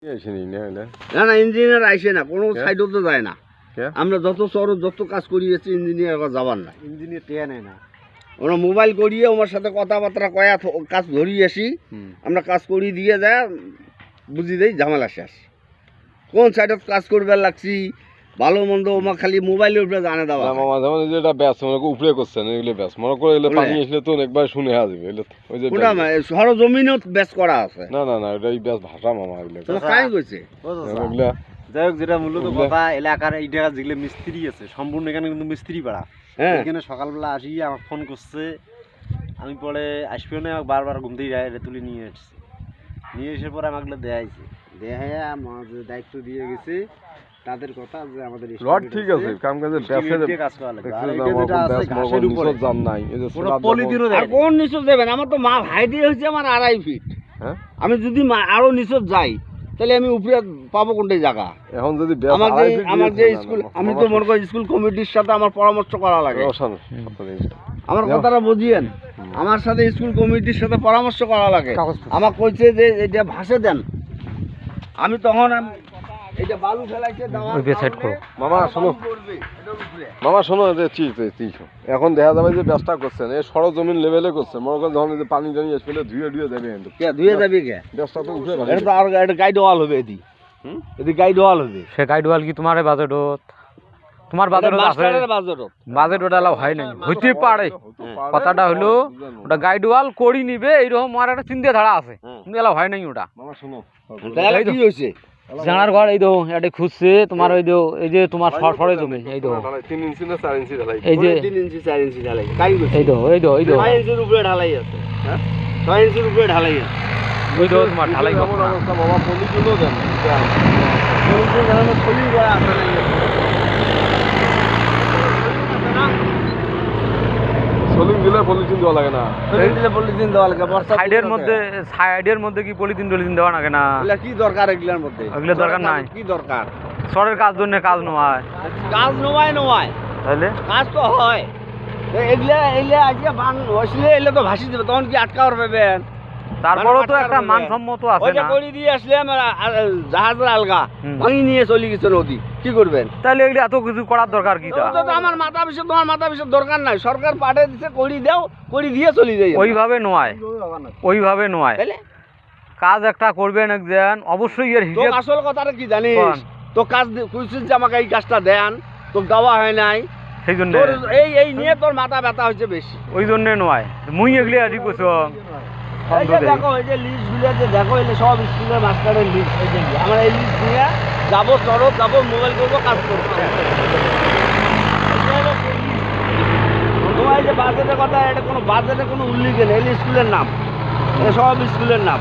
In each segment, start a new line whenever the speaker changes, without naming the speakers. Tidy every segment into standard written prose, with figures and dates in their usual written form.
না না ইঞ্জিনিয়ার আইসে না, কোনো সাইডও তো যায় না। আমরা যত শহর যত কাজ করিয়েছি ইঞ্জিনিয়ার যাবার না,
ইঞ্জিনিয়ার টেয়া নেয় না।
ওরা মোবাইল করিয়ে আমার সাথে কথাবার্তা কয়া কাজ ধরিয়ে আসি, আমরা কাজ করিয়ে দিয়ে যায় বুঝি দেই ঝামেলা শেষ। কোন সাইডত কাজ করবে লাগছি ভালো মন্দ ওমা খালি মোবাইলের উপরে জানে দেওয়া।
মাঝে মাঝে যেটা ব্যাস মনে করে উপরে করছেন এগুলো ব্যাস মনে করে এগুলো পানি আসলে তো একবার শুনে আসবে ওই যে
ওটা সরজমিনও ব্যাস করা আছে।
না না না এটা এই ব্যাস ভাষা মামা এগুলো
কাই কইছে
এগুলা।
যাই হোক, যেটা মূলত কথা এলাকার এই জায়গা যেগুলো মিস্ত্রি আছে সম্পূর্ণ এখানে কিন্তু মিস্ত্রি পাড়া। এখানে সকালবেলা আসি আমার ফোন করছে, আমি পরে আসবেও না, বারবার ঘুম থেকে তুলে নিয়ে এসছি। নিয়ে এসে পরে আমাকে দেখাইছে, দেখাই আমাদের দায়িত্ব দিয়ে গেছে তাদের কথা যে আমাদের
রড ঠিক আছে কাম কাজে ব্যাসে
কাজ করা লাগবে। আর
দেখছেন
এটা যেটা আছে ঘাসের উপরে
জান নাই এই যে
পুরো পলিথিনও
আর
দেয়।
কোন নিচে যাবেন? আমার তো মা ভাই দিয়ে হচ্ছে আমার 2.5 ফিট।
হ্যাঁ
আমি যদি আরো নিচে যাই তাহলে আমি উপরে পাবো কোনটাই জায়গা?
এখন যদি ব্যাস
আমার যে স্কুল, আমি তো মনে করি স্কুল কমিটির সাথে আমার পরামর্শ করা লাগে। আমার কথাটা বুঝিয়েন, আমার সাথে স্কুল কমিটির সাথে পরামর্শ করা লাগে। আমার কইছে যে এটা ভাসে দেন, আমি তখন এটা বালু ফেলাইছে
মামা শোনো মামা শোনো এখন দেখা যাবে যে ব্যাসটা করছেন এই সরজমিন লেভেলে করছে মনে করেন যখন যে পানি টানি এসে ধুয়ে যাবে
ধুয়ে যাবে কে
ব্যাসটা তো উঠে
এটা তো আর একটা গাইড ওয়াল হবে, এদি গাইড ওয়াল হবে।
সে গাইড ওয়াল কি তোমার বাজেটত? তোমার বাজেটত আছে? বাজেট ওটা হয় নাই, হইতে পারে। কথাটা হলো ওটা গাইড ওয়াল করি নিবে এইরকম আর একটা চিন্তা ধারা আছে, কিন্তু এলা হয় নাই ওটা।
মামা শোনো
তাহলে কি হইছে?
জানার ঘর এই দো এটা খুঁজছে তোমার ওই দো এই যে তোমার সরে জমি এই দো
3 ইঞ্চি না 4 ইঞ্চি ঢালাই,
এই যে
3 ইঞ্চি 4 ইঞ্চি ঢালাই কাই কইছে?
এই দো
6 ইঞ্চির উপরে ঢালাই আছে। হ্যাঁ 6 ইঞ্চির উপরে ঢালাই আছে।
ওই দো তোমার ঢালাই করতে না
বাবা পলিথিনও দেন
পলিথিন ঢালানো ছবি করা আছে না?
সলিং দিলে পলিথিন দেওয়া লাগে না,
পলিথিন দেওয়া লাগে।
সাইডের মধ্যে কি পলিথিন দেওয়া লাগে না?
এগুলা কি দরকার? এগুলার মধ্যে
এগুলা দরকার নাই।
কি দরকার?
সরের কাজ জন্য কাজ নয়,
কাজ নয়
তাহলে
কাজ তো হয়। এগুলা আজকে বান হইলে এলে তো ভাসি যাবে, তখন কি আটকাওয়ার পাবেন?
তারপরেও তো একটা মানসম্মত আছে না।
করে দিয়ে আসলে আমার জাহাজের আলগা ভাঙি নিয়ে চলে গেছে নদী, কি করবেন?
তাহলে এগুলো এত কিছু করার দরকার কি?
আমার মাথা পিছু, তোমার মাথা পিছু দরকার নাই। সরকার পাঠিয়ে দিচ্ছে, করি দাও, করি দিয়ে চলে যাই।
ওইভাবে নয় কাজ একটা করবেন একজন, অবশ্যই এর হিসাব।
আসল কথাটা কি জানিস? তো কাজ কইছিস যে আমাকে এই কাজটা দেন, তো দেওয়া হয় নাই,
সেই জন্য
এই নিয়ে তোর মাথা ব্যথা হচ্ছে বেশি।
ওই জন্য নয় মুই এগুলি আদি করছ।
দেখো এই যে লিস্ট গুলো যে দেখো, এলে সব স্কুলের মাস্টারের লিস্ট। এই যে আমরা এই লিস্ট নিয়ে যাবো, চরক যাবো, মোবাইল করবো, কাজ করবো। তোমার এই যে বাজেটের কথা, এটা কোনো বাজেটে কোনো উল্লেখ নেই। এই স্কুলের নাম, এটা সব স্কুলের নাম।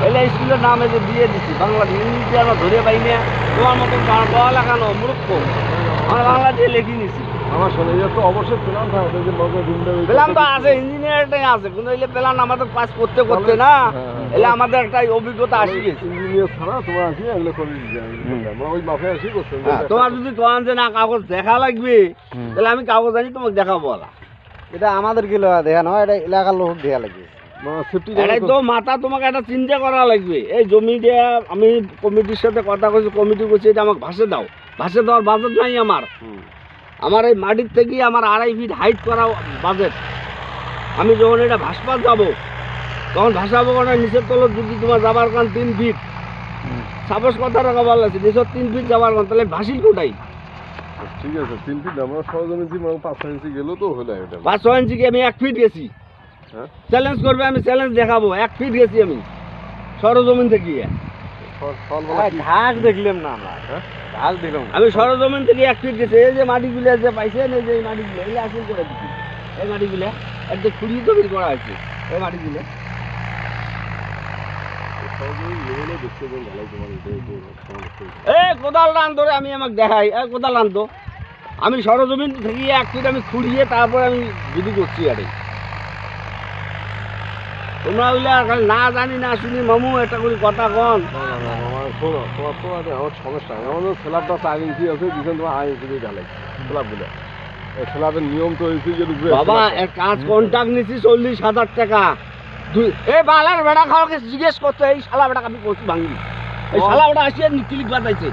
এলে স্কুলের নাম এই যে দিয়ে দিচ্ছি বাংলাদেশ, ইংরেজি আমরা ধরে পাই না। তোমার মতন পড়ালেখা নো মূর্খ, আমরা বাংলা দিয়ে লিখে নিচ্ছি।
আমার শোনো এটা তো অবশ্যই প্ল্যান থাকে যে
প্ল্যান তো আছে, ইঞ্জিনিয়ারটাই আছে, কিন্তু এলে প্ল্যান আমাদের কাজ করতে না, এলে আমাদের একটা অভিজ্ঞতা আসি গেছে।
ইঞ্জিনিয়ার ছাড়া তোমার আসি এগুলো করে আমরা ওই মাথায় আসি করছেন।
তোমার যদি কোন যে না কাগজ দেখা লাগবে, তাহলে আমি কাগজ আনি তোমাকে দেখাবো।
এটা আমাদের কি দেখা নয়, এটা এলাকার লোক দেখা লাগবে।
তো মাথা তোমাকে একটা চিন্তা করা লাগবে। এই জমি দিয়ে আমি কমিটির সাথে কথা কইছি, কমিটি করছে এটা আমাকে ভাসে দাও। ভাসে দেওয়ার বাজেট নাই আমার এই মাটির থেকে আমার 2.5 ফিট হাইট করা বাজেট। আমি যখন এটা ভাসপাত যাবো তখন ভাসাবো কারণ নিচের তলত যদি তোমার যাবার কারণ 3 ফিট, সাপোজ কথা রাখা ভালো আছে, নিচের 3 ফিট যাবার কারণ, তাহলে ভাসিল কোটাই?
ঠিক আছে 3 ফিট আমরা সহজমিন 5 ইঞ্চি গেলেও তো হলো।
5 ইঞ্চি কি আমি 1 ফিট গেছি? চ্যালেঞ্জ করবে, আমি চ্যালেঞ্জ দেখাবো। 1 ফিট গেছি আমি সরজমিন থেকে।
ঘাস দেখলাম না আমরা, ঘাস দেখলাম
আমি সরজমিন থেকে 1 ফিট গেছি। এই যে মাটিগুলো যে পাইছেন, এই যে মাটিগুলো এগুলো আসল করে দিচ্ছি। এই মাটিগুলো একদম খুঁড়িয়ে তৈরি করা হয়েছে। এই মাটিগুলো কোদাল রান ধরে আমি আমাকে দেখাই, কোদাল রান তো আমি সরজমিন থেকে 1 ফিট আমি খুঁড়িয়ে তারপরে আমি যদি করছি। আরে তোমরা হইলে আর খালি না জানি না শুনি মামু একটা করে কথা কন।
শোনো তোমার তো আমার সমস্যা, আমাদের স্ল্যাবটা 4 ইঞ্চি আছে, দিচ্ছেন তোমার 8 ইঞ্চি দিয়ে ঢালাই স্ল্যাবগুলো। এই স্ল্যাবের নিয়ম তো হয়েছে যে
বাবা এক কাজ কন্ট্রাক্ট নিচ্ছি 40,000 টাকা। এই বালার বেড়া খাওয়াকে জিজ্ঞেস করতো, এই শালা বেড়া আমি করছি ভাঙি এই শালা ওটা আসিয়ে ক্লিক বাজাইছে